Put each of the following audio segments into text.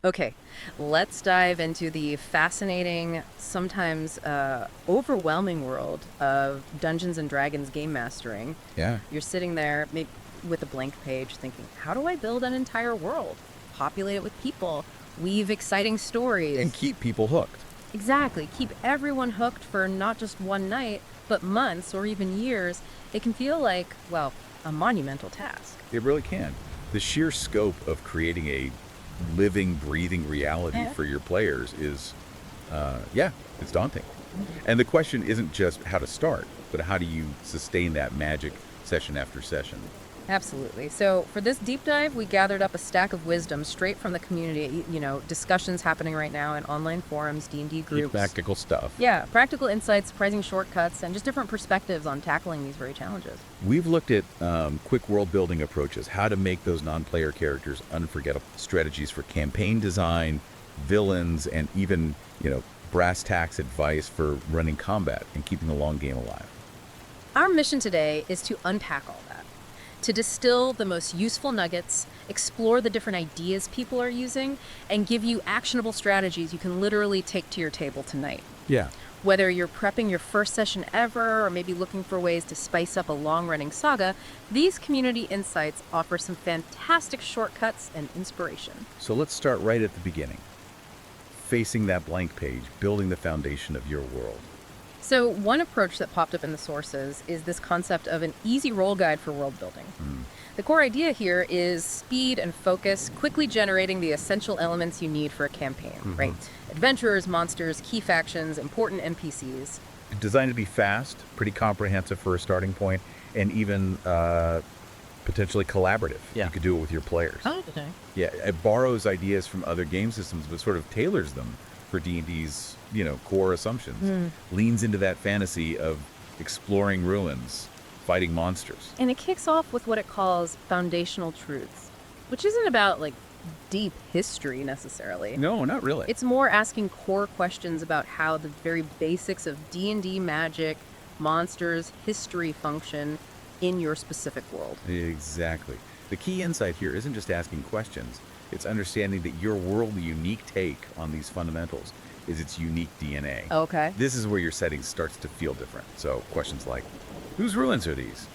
Okay, let's dive into the fascinating, sometimes overwhelming world of Dungeons and Dragons game mastering. Yeah. You're sitting there with a blank page thinking, how do I build an entire world? Populate it with people, weave exciting And stories. keep people hooked. Exactly, keep everyone hooked for not just one night, but months or even years. It can feel like, well, a monumental task. It really can. The sheer scope of creating a living, breathing reality Yeah. for your players is, yeah, it's daunting. And the question isn't just how to start, but how do you sustain that magic session after session? Absolutely. So for this deep dive, we gathered up a stack of wisdom straight from the community, discussions happening right now in online forums, D&D Deep groups. practical stuff. Yeah, practical insights, surprising shortcuts, and just different perspectives on tackling these very challenges. We've looked at quick world building approaches, how to make those non-player characters unforgettable, strategies for campaign design, villains, and even, brass tacks advice for running combat and keeping the long game alive. Our mission today is to unpack all that, to distill the most useful nuggets, explore the different ideas people are using, and give you actionable strategies you can literally take to your table tonight. Yeah. Whether you're prepping your first session ever or maybe looking for ways to spice up a long-running saga, these community insights offer some fantastic shortcuts and inspiration. So let's start right at the beginning. Facing that blank page, building the foundation of your world. So one approach that popped up in the sources is this concept of an easy roll guide for world building. The core idea here is speed and focus, quickly generating the essential elements you need for a campaign, right? Adventurers, monsters, key factions, important NPCs. Designed to be fast, pretty comprehensive for a starting point, and even potentially collaborative. Yeah. You could do it with your players. Oh, okay. Yeah, it borrows ideas from other game systems, but sort of tailors them for D&D's, core assumptions. Leans into that fantasy of exploring ruins, fighting monsters. And it kicks off with what it calls foundational truths, which isn't about like deep history necessarily. No, not really. It's more asking core questions about how the very basics of D&D magic, monsters, history function in your specific world. Exactly. The key insight here isn't just asking questions, it's understanding that your world's unique take on these fundamentals is its unique DNA. Okay. This is where your setting starts to feel different. So questions like, whose ruins are these?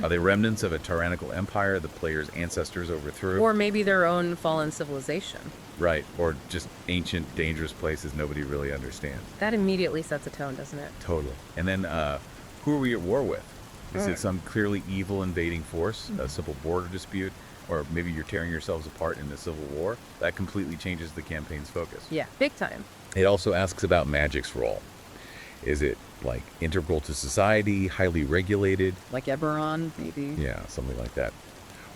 Are they remnants of a tyrannical empire the player's ancestors overthrew? Or maybe their own fallen civilization. Right, or just ancient, dangerous places nobody really understands. That immediately sets a tone, doesn't it? Totally. And then, who are we at war with? Is it some clearly evil invading force, a simple border dispute, or maybe you're tearing yourselves apart in a civil war? That completely changes the campaign's focus. Yeah, big time. It also asks about magic's role. Is it like integral to society, highly regulated? Like Eberron, maybe. Yeah, something like that.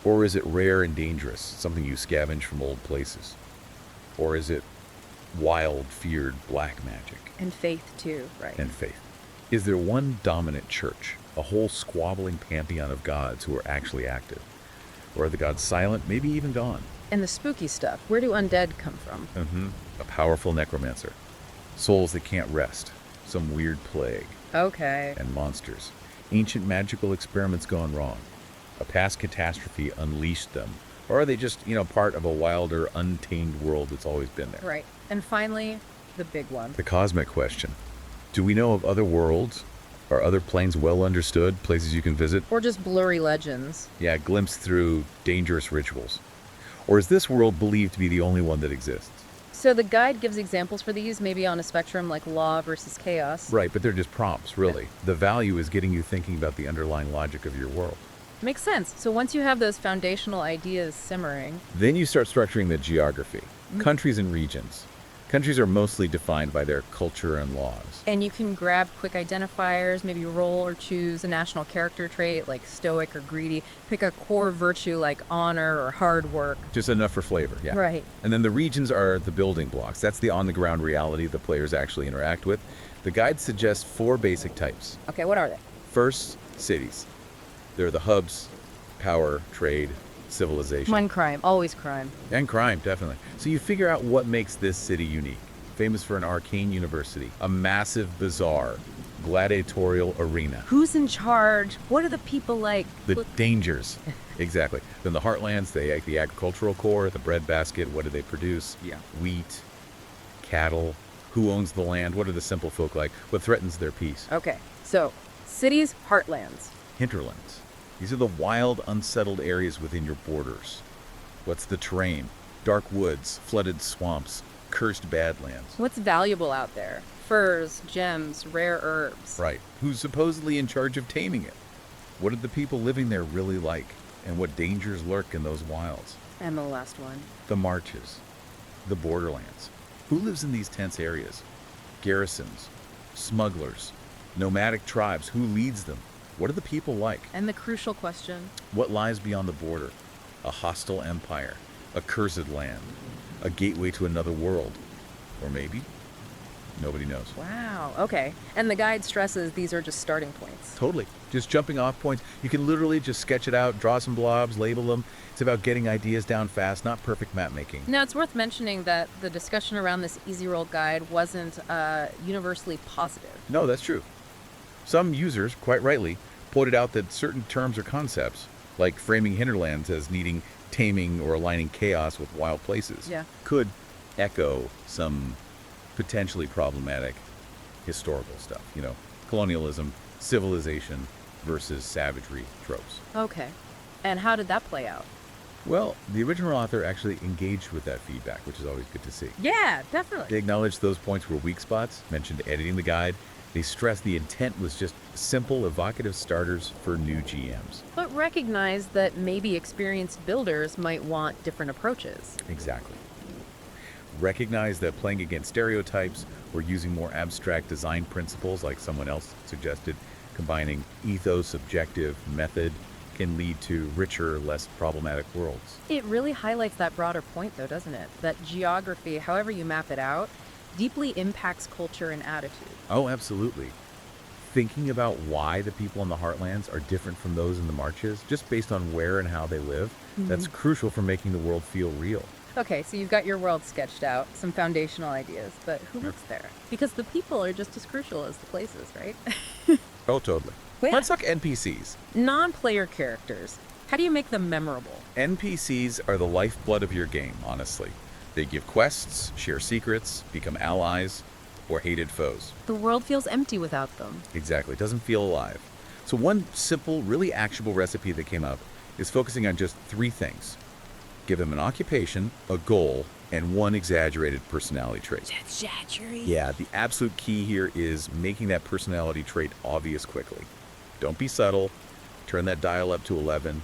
Or is it rare and dangerous, something you scavenge from old places? Or is it wild, feared black magic? And faith too, right? And faith. Is there one dominant church, a whole squabbling pantheon of gods who are actually active? Or are the gods silent, maybe even gone? And the spooky stuff, where do undead come from? A powerful necromancer. Souls that can't rest. Some weird plague. Okay. And monsters. Ancient magical experiments gone wrong. A past catastrophe unleashed them. Or are they just, part of a wilder, untamed world that's always been there? Right. And finally, the big one. The cosmic question. Do we know of other worlds? Are other planes well understood, places you can visit? Or just blurry legends. Yeah, glimpse through dangerous rituals. Or is this world believed to be the only one that exists? So the guide gives examples for these, maybe on a spectrum like law versus chaos. Right, but they're just prompts, really. The value is getting you thinking about the underlying logic of your world. Makes sense. So once you have those foundational ideas simmering, Then you start structuring the geography. Countries and regions. Countries are mostly defined by their culture and laws. and you can grab quick identifiers, maybe roll or choose a national character trait like stoic or greedy, pick a core virtue like honor or hard work. Just enough for flavor, yeah. Right. And then the regions are the building blocks. That's the on-the-ground reality the players actually interact with. The guide suggests 4 basic types. Okay, what are they? First, cities. They're the hubs, power, trade, civilization. One crime, always crime. And crime, definitely. So you figure out what makes this city unique. Famous for an arcane university, a massive bazaar, gladiatorial arena. Who's in charge? What are the people like? The dangers. Exactly. Then the heartlands, the agricultural core, the breadbasket, what do they produce? Yeah. Wheat, cattle, who owns the land, what are the simple folk like, what threatens their peace? Okay, so cities, heartlands. Hinterlands. These are the wild, unsettled areas within your borders. What's the terrain? Dark woods, flooded swamps, cursed badlands. What's valuable out there? Furs, gems, rare herbs. Right. Who's supposedly in charge of taming it? What are the people living there really like? And what dangers lurk in those wilds? And the last one. The marches. The borderlands. Who lives in these tense areas? Garrisons. Smugglers. Nomadic tribes. Who leads them? What are the people like? And the crucial question. What lies beyond the border? A hostile empire. A cursed land. A gateway to another world. Or maybe? Nobody knows. Wow, okay. And the guide stresses these are just starting points. Totally. Just jumping off points. You can literally just sketch it out, draw some blobs, label them. It's about getting ideas down fast, not perfect map making. Now, it's worth mentioning that the discussion around this easy roll guide wasn't universally positive. No, that's true. Some users, quite rightly, pointed out that certain terms or concepts, like framing hinterlands as needing taming or aligning chaos with wild places, Yeah. could echo some potentially problematic historical stuff. Colonialism, civilization versus savagery tropes. Okay. And how did that play out? Well, the original author actually engaged with that feedback, which is always good to see. Yeah, They definitely. acknowledged those points were weak spots, mentioned editing the guide. They stressed the intent was just simple, evocative starters for new GMs. But recognized that maybe experienced builders might want different approaches. Exactly. Recognize that playing against stereotypes or using more abstract design principles, like someone else suggested, combining ethos, objective, method, can lead to richer, less problematic worlds. It really highlights that broader point, though, doesn't it? That geography, however you map it out, deeply impacts culture and attitude. Oh, absolutely. Thinking about why the people in the heartlands are different from those in the marches, just based on where and how they live, that's crucial for making the world feel real. Okay, so you've got your world sketched out, some foundational ideas, but who lives there? Because the people are just as crucial as the places, right? Oh, totally. Well, Let's talk NPCs. Non-player characters. How do you make them memorable? NPCs are the lifeblood of your game, honestly. They give quests, share secrets, become allies, or hated foes. The world feels empty without them. Exactly. It doesn't feel alive. So one simple, really actionable recipe that came up is focusing on just 3 things. Give them an occupation, a goal, and one exaggerated personality trait. Exaggerate? Yeah, the absolute key here is making that personality trait obvious quickly. Don't be subtle. Turn that dial up to 11,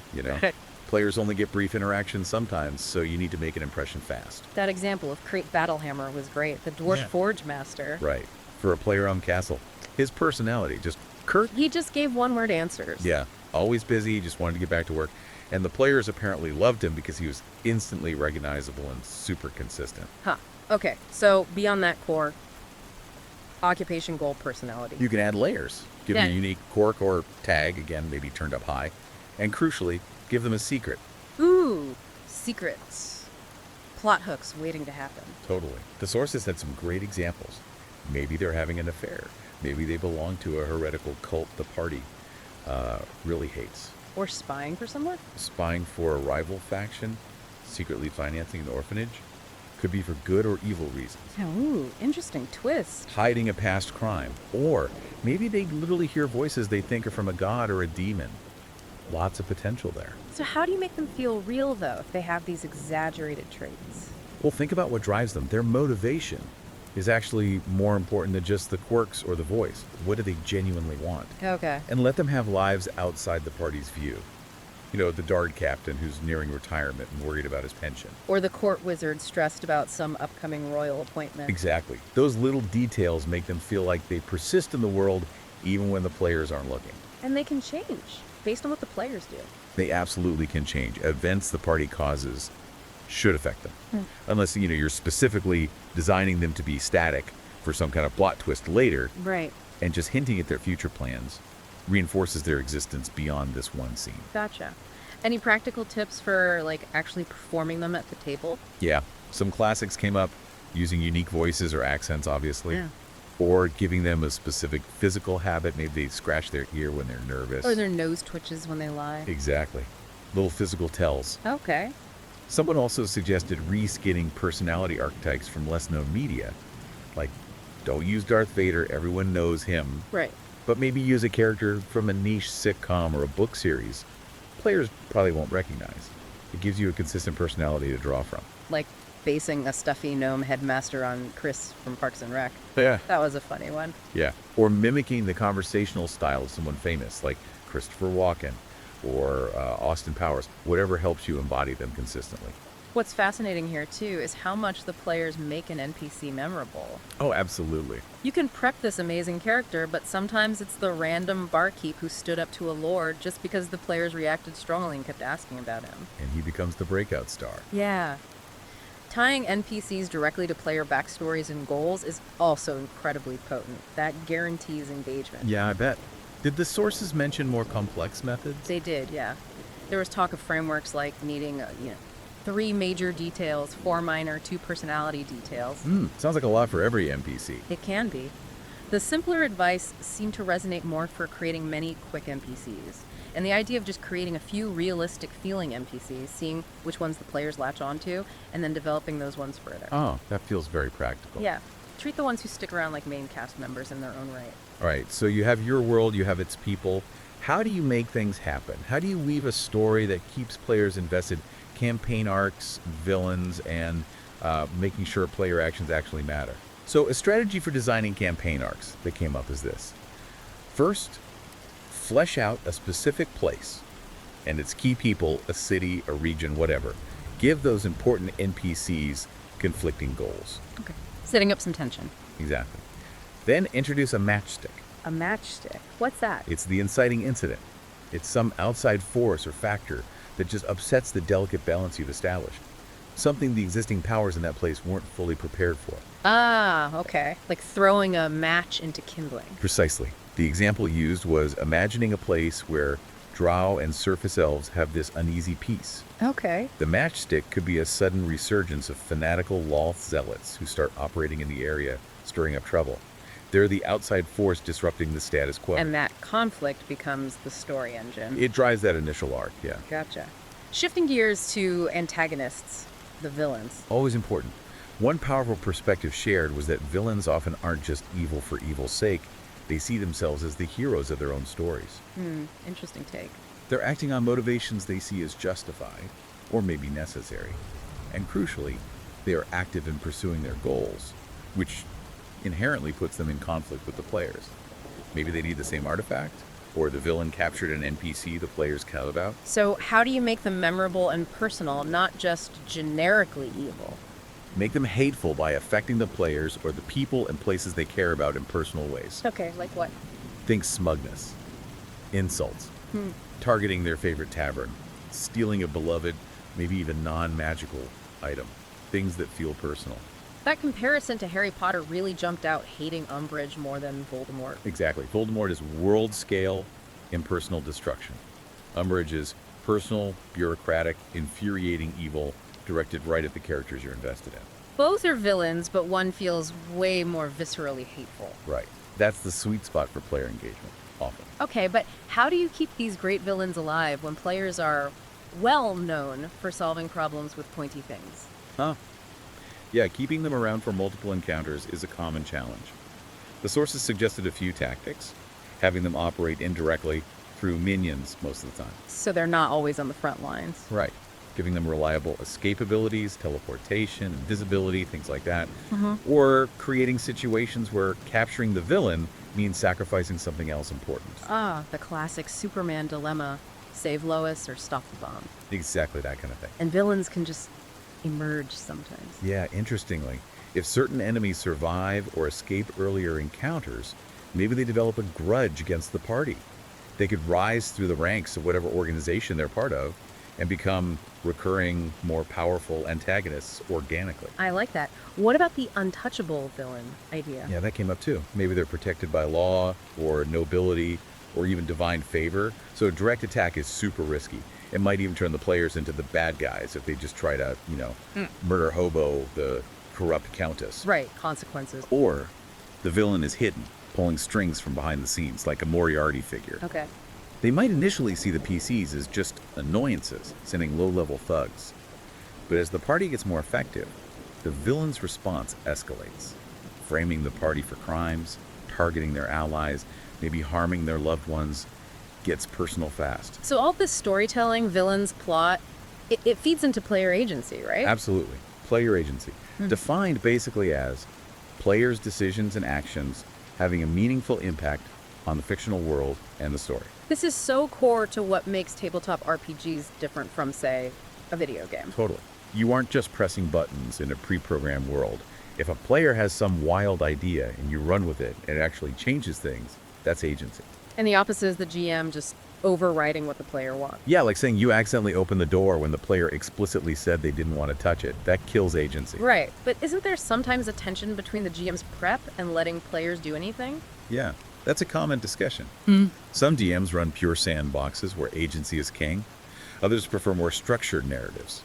Players only get brief interactions sometimes, so you need to make an impression fast. That example of Crate Battlehammer was great. The Dwarf Yeah. Forge Master. Right. For a player-owned castle. His personality, just curt. He just gave one-word answers. Yeah, always busy, just wanted to get back to work. And the players apparently loved him because he was instantly recognizable and super consistent. Huh. Okay, so beyond that core, occupation, goal, personality. You can add layers. Give them Yeah. a unique quirk or tag, again, maybe turned up high. And crucially, give them a secret. Ooh, secrets. Plot hooks waiting to happen. Totally. The sources had some great examples. Maybe they're having an affair. Maybe they belong to a heretical cult the party really hates. Or spying for someone? Spying for a rival faction, secretly financing an orphanage. Could be for good or evil reasons. Ooh, interesting twist. Hiding a past crime. Or maybe they literally hear voices they think are from a god or a demon. Lots of potential there. So how do you make them feel real, though, if they have these exaggerated traits? Well, think about what drives them. Their motivation is actually more important than just the quirks or the voice. What do they genuinely want? Okay. And let them have lives outside the party's view. The Dard captain who's nearing retirement and worried about his pension. Or the court wizard stressed about some upcoming royal appointment. Exactly. Those little details make them feel like they persist in the world even when the players aren't looking. And they can change based on what the players do. They absolutely can change. Events the party causes should affect them. Unless, you're specifically designing them to be static for some kind of plot twist later, Right. and just hinting at their future plans reinforces their existence beyond this one scene. Gotcha. Any practical tips for, actually performing them at the table? Yeah, some classics came up using unique voices or accents, obviously. Yeah. or giving them a specific physical habit. Maybe they scratch their ear when they're nervous. Or their nose twitches when they lie. Exactly. Little physical tells. Okay. Someone also suggested reskinning personality archetypes from less-known media. Like, don't use Darth Vader, everyone knows him. Right. But maybe use a character from a niche sitcom or a book series players probably won't recognize. It gives you a consistent personality to draw from. Like basing a stuffy gnome headmaster on Chris from Parks and Rec. Yeah. That was a funny one. Yeah. Or mimicking the conversational style of someone famous, like Christopher Walken or Austin Powers. Whatever helps you embody them consistently. What's fascinating here, too, is how much the players make an NPC memorable. Oh, absolutely. You can prep this amazing character, but sometimes it's the random barkeep who stood up to a lord just because the players reacted strongly and kept asking about him. And he becomes the breakout star. Yeah. Tying NPCs directly to player backstories and goals is also incredibly potent. That guarantees engagement. Yeah, I bet. Did the sources mention more complex methods? They did, yeah. There was talk of frameworks like needing, 3 major details, 4 minor, 2 personality details. Sounds like a lot for every NPC. It can be. The simpler advice seemed to resonate more for creating many quick NPCs. And the idea of just creating a few realistic feeling NPCs, seeing which ones the players latch onto, and then developing those ones further. Oh, that feels very practical. Yeah. Treat the ones who stick around like main cast members in their own right. All right, so you have your world, you have its people. How do you make things happen? How do you weave a story that keeps players invested? Campaign arcs, villains, and making sure player actions actually matter. So a strategy for designing campaign arcs that came up is this. First, flesh out a specific place and its key people, a city, a region, whatever. Give those important NPCs conflicting goals. Okay. Setting up some tension. Exactly. Then introduce a matchstick. A matchstick? What's that? It's the inciting incident. It's some outside force or factor that just upsets the delicate balance you've established. Something the existing powers in that place weren't fully prepared for. Ah, okay. Like throwing a match into kindling. Precisely. The example used was imagining a place where drow and surface elves have this uneasy peace. Okay. The matchstick could be a sudden resurgence of fanatical Loth zealots who start operating in the area, stirring up trouble. They're the outside force disrupting the status quo. And that conflict becomes the story engine. It drives that initial arc, yeah. Gotcha. Shifting gears to antagonists, the villains. Always important. One powerful perspective shared was that villains often aren't just evil for evil's sake. They see themselves as the heroes of their own stories. Interesting take. They're acting on motivations they see as justified, or maybe necessary. And crucially, they are active in pursuing their goals, which inherently puts them in conflict with the players. Maybe they need the same artifact, or the villain captured an NPC the players care about. So how do you make them memorable and personal, not just generically evil? Make them hateful by affecting the players or the people and places they care about in personal ways. Okay, like what? Think smugness, insults, targeting their favorite tavern, stealing a beloved, maybe even non-magical item, things that feel personal. That comparison to Harry Potter really jumped out, hating Umbridge more than Voldemort. Exactly. Voldemort is world-scale, impersonal destruction. Umbridge is personal, bureaucratic, infuriating evil directed right at the characters you're invested in. Both are villains, but one feels way more viscerally hateful. Right. That's the sweet spot for player engagement, often. Okay, but how do you keep these great villains alive when players are well known for solving problems with pointy things? Yeah, keeping them around for multiple encounters is a common challenge. The sources suggested a few tactics, having them operate indirectly through minions most of the time. So they're not always on the front lines. Right. Giving them reliable escape abilities, teleportation, invisibility, things like that. Or creating situations where capturing the villain means sacrificing something else important. Ah, the classic Superman dilemma. Save Lois or stop the bomb. Exactly that kind of thing. And villains can just emerge sometimes. Yeah, interestingly, if certain enemies survive or escape earlier encounters, maybe they develop a grudge against the party. They could rise through the ranks of whatever organization they're part of and become recurring, more powerful antagonists organically. I like that. What about the untouchable villain idea? Yeah, that came up too. Maybe they're protected by law or nobility or even divine favor. So direct attack is super risky. It might even turn the players into the bad guys if they just try to, murder Hobo, the corrupt countess. Right, consequences. Or The villain is hidden, pulling strings from behind the scenes like a Moriarty figure. Okay. They might initially see the PCs as just annoyances, sending low-level thugs. But as the party gets more effective, the villain's response escalates, framing the party for crimes, targeting their allies, maybe harming their loved ones, gets personal fast. So all this storytelling, villains, plot, it feeds into player agency, right? Absolutely. Player agency. Defined basically as players' decisions and actions having a meaningful impact on the fictional world and the story. This is so core to what makes tabletop RPGs different from, say, a video game. Totally. You aren't just pressing buttons in a pre-programmed world. If a player has some wild idea and you run with it and it actually changes things, that's agency. And the opposite is the GM just overriding what the player wants. Yeah, like saying you accidentally opened the door when the player explicitly said they didn't want to touch it. That kills agency. Right, but isn't there sometimes a tension between the GM's prep and letting players do anything? Yeah, that's a common discussion. Some DMs run pure sandboxes where agency is king. Others prefer more structured narratives.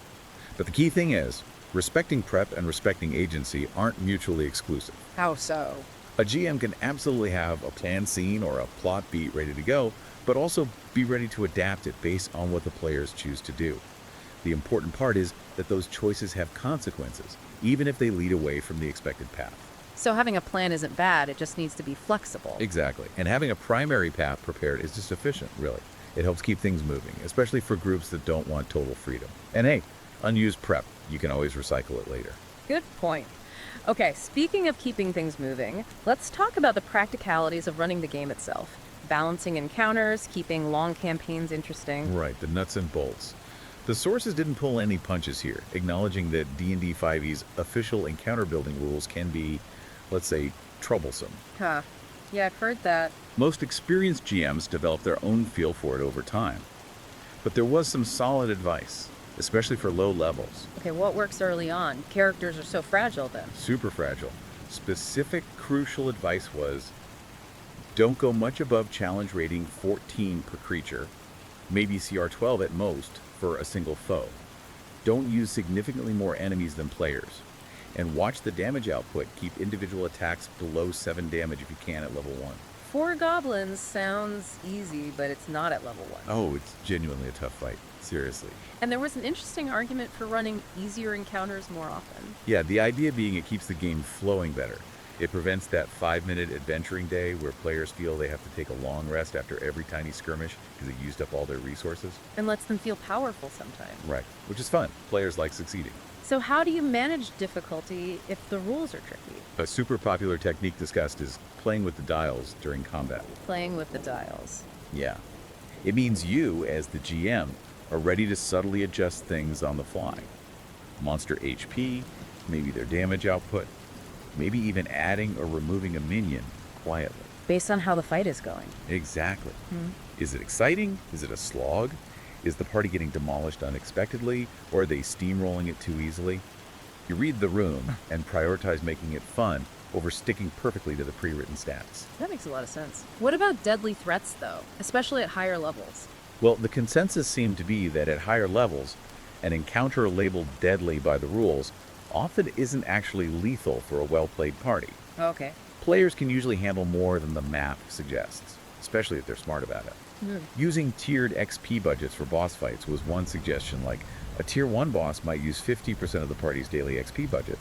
But the key thing is, respecting prep and respecting agency aren't mutually exclusive. How so? A GM can absolutely have a planned scene or a plot beat ready to go, but also be ready to adapt it based on what the players choose to do. The important part is that those choices have consequences, even if they lead away from the expected path. So having a plan isn't bad, it just needs to be flexible. Exactly. And having a primary path prepared is just efficient, really. It helps keep things moving, especially for groups that don't want total freedom. And hey, unused prep, you can always recycle it later. Good point. Okay, speaking of keeping things moving, let's talk about the practicalities of running the game itself. Balancing encounters, keeping long campaigns interesting. Right, the nuts and bolts. The sources didn't pull any punches here, acknowledging that D&D 5e's official encounter building rules can be, let's say, troublesome. Huh. Yeah, I've heard that. Most experienced GMs develop their own feel for it over time. But there was some solid advice, especially for low levels. Okay, what works early on? Characters are so fragile then. Super fragile. Specific crucial advice was, don't go much above challenge rating 14 per creature, maybe CR 12 at most for a single foe. Don't use significantly more enemies than players. And watch the damage output. Keep individual attacks below 7 damage if you can at level 1. 4 goblins sounds easy, but it's not at level 1. Oh, it's genuinely a tough fight. Seriously. And there was an interesting argument for running easier encounters more often. Yeah, the idea being it keeps the game flowing better. It prevents that 5-minute adventuring day where players feel they have to take a long rest after every tiny skirmish because they used up all their resources. And lets them feel powerful sometimes. Right, which is fun. Players like succeeding. So how do you manage difficulty if the rules are tricky? A super popular technique discussed is playing with the dials during combat. Playing with the dials. Yeah. It means you, as the GM, are ready to subtly adjust things on the fly. Monster HP, maybe their damage output, maybe even adding or removing a minion quietly. Based on how the fight is going. Exactly. Is it exciting? Is it a slog? Is the party getting demolished unexpectedly, or are they steamrolling it too easily? You read the room and prioritize making it fun over sticking perfectly to the pre-written stats. That makes a lot of sense. What about deadly threats, though, especially at higher levels? Well, the consensus seemed to be that at higher levels, an encounter labeled deadly by the rules often isn't actually lethal for a well-played party. Okay. Players can usually handle more than the map suggests, especially if they're smart about it. Using tiered XP budgets for boss fights was one suggestion, like a tier 1 boss might use 50% of the party's daily XP budget,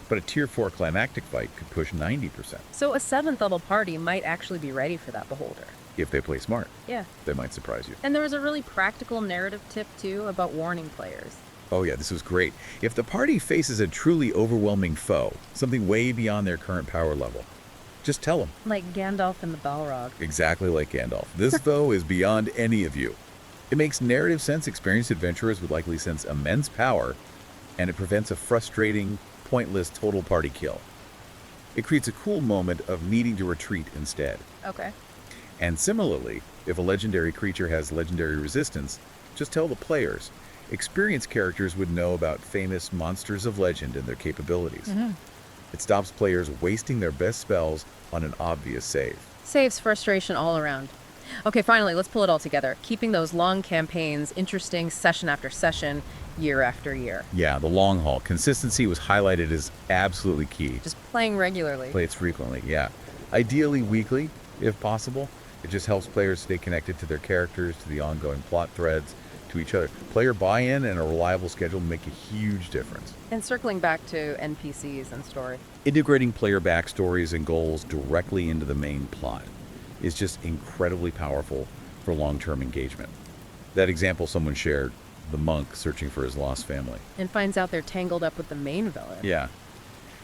but a tier 4 climactic fight could push 90%. So a 7th level party might actually be ready for that beholder. If they play smart, Yeah. they might surprise you. And there was a really practical narrative tip, too, about warning players. Oh yeah, this was great. If the party faces a truly overwhelming foe, something way beyond their current power level, just tell them. Like Gandalf and the Balrog. Exactly like Gandalf. This foe is beyond any of you. It makes narrative sense. Experienced adventurers would likely sense immense power, and it prevents a frustrating, pointless total party kill. It creates a cool moment of needing to retreat instead. Okay. And similarly, if a legendary creature has legendary resistance, just tell the players. Experienced characters would know about famous monsters of legend and their capabilities. It stops players wasting their best spells on an obvious save. Saves frustration all around. Okay, finally, let's pull it all together. Keeping those long campaigns interesting session after session year after year. Yeah, the long haul. Consistency was highlighted as absolutely key. Just playing regularly. Play it frequently, yeah. Ideally weekly, if possible. It just helps players stay connected to their characters, to the ongoing plot threads, to each other. Player buy-in and a reliable schedule make a huge difference. And circling back to NPCs and story. Integrating player backstories and goals directly into the main plot is just incredibly powerful for long-term engagement. That example someone shared, the monk searching for his lost family. And finds out they're tangled up with the main villain. Yeah.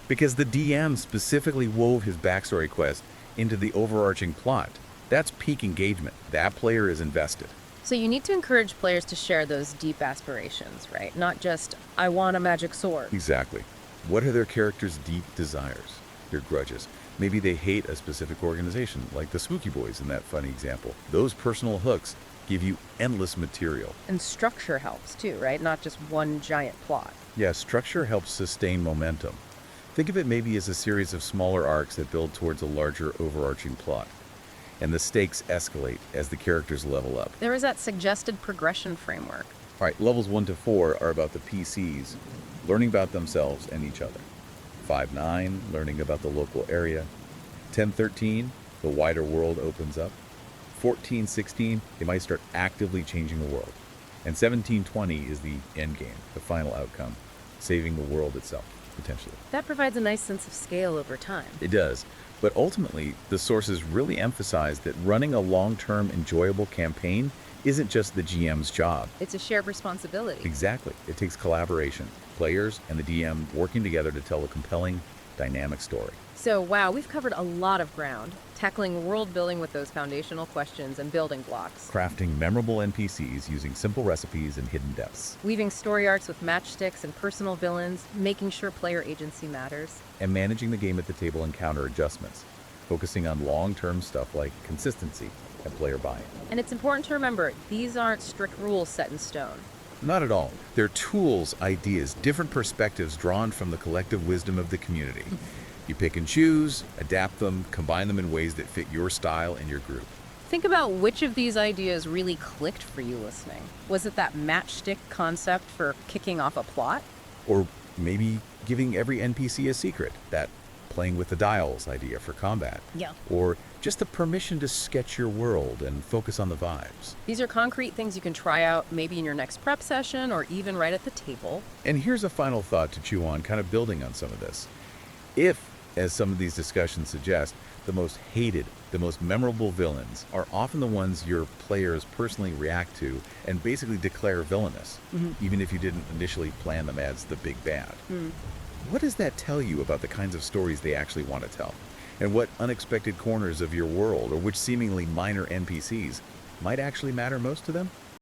Because the DM specifically wove his backstory quest into the overarching plot. That's peak engagement. That player is invested. So you need to encourage players to share those deep aspirations, right? Not just, I want a magic sword. Exactly. What are their characters' deep desires? Their grudges? Maybe they hate a specific organization, like the Spooky Boys in that funny example. Those personal hooks give you endless material. And structure helps too, right? Not just one giant plot. Yeah, structure helps sustain momentum. Think of it maybe as a series of smaller arcs that build towards a larger overarching plot. And the stakes escalate as the characters level up. There is that suggested progression framework. All right, levels 1 to 4 are about the PCs, learning about themselves and each other. 5-9, learning about the local area. 10-13, the wider world opens up. 14-16, they might start actively changing the world. And 17-20 is the end game, the final outcome, saving the world itself, potentially. That provides a nice sense of scale over time. It does. But ultimately, the sources really emphasize that running a long-term, enjoyable campaign isn't just the GM's job. It's a shared responsibility. Exactly. It takes collaboration, players and the DM working together to tell a compelling, dynamic story. So, wow, we've covered a lot of ground, tackling world building with those foundational questions and building blocks. Crafting memorable NPCs using simple recipes and hidden depths. Weaving story arcs with matchsticks and personal villains, making sure player agency matters. And managing the game at the table and counter adjustments, focusing on long-term stuff like consistency and player buy-in. And it's important to remember, these aren't strict rules set in stone. Not at all. They're tools, ideas, different perspectives drawn from the collective wisdom of the community. You pick and choose, adapt them, combine them in ways that fit your style and your group. Think about which of these ideas really clicked for you listening. Was it that matchstick concept for kicking off a plot? Or maybe giving every NPC a secret, that playing with the dials idea for combat. Yeah. Or just the permission to sketch your world and focus on the vibes. These are concrete things you can try out maybe in your next prep session or even right at the table. And here's a final thought to chew on, kind of building on some of this. If, as some of these discussions suggest, the most hated, the most memorable villains are often the ones your players personally react to and basically declare villainous, even if you didn't initially plan them as the big bad. What does that tell you about the kinds of stories they actually want to tell? And what unexpected corners of your world, or which seemingly minor NPCs, might actually matter most to them?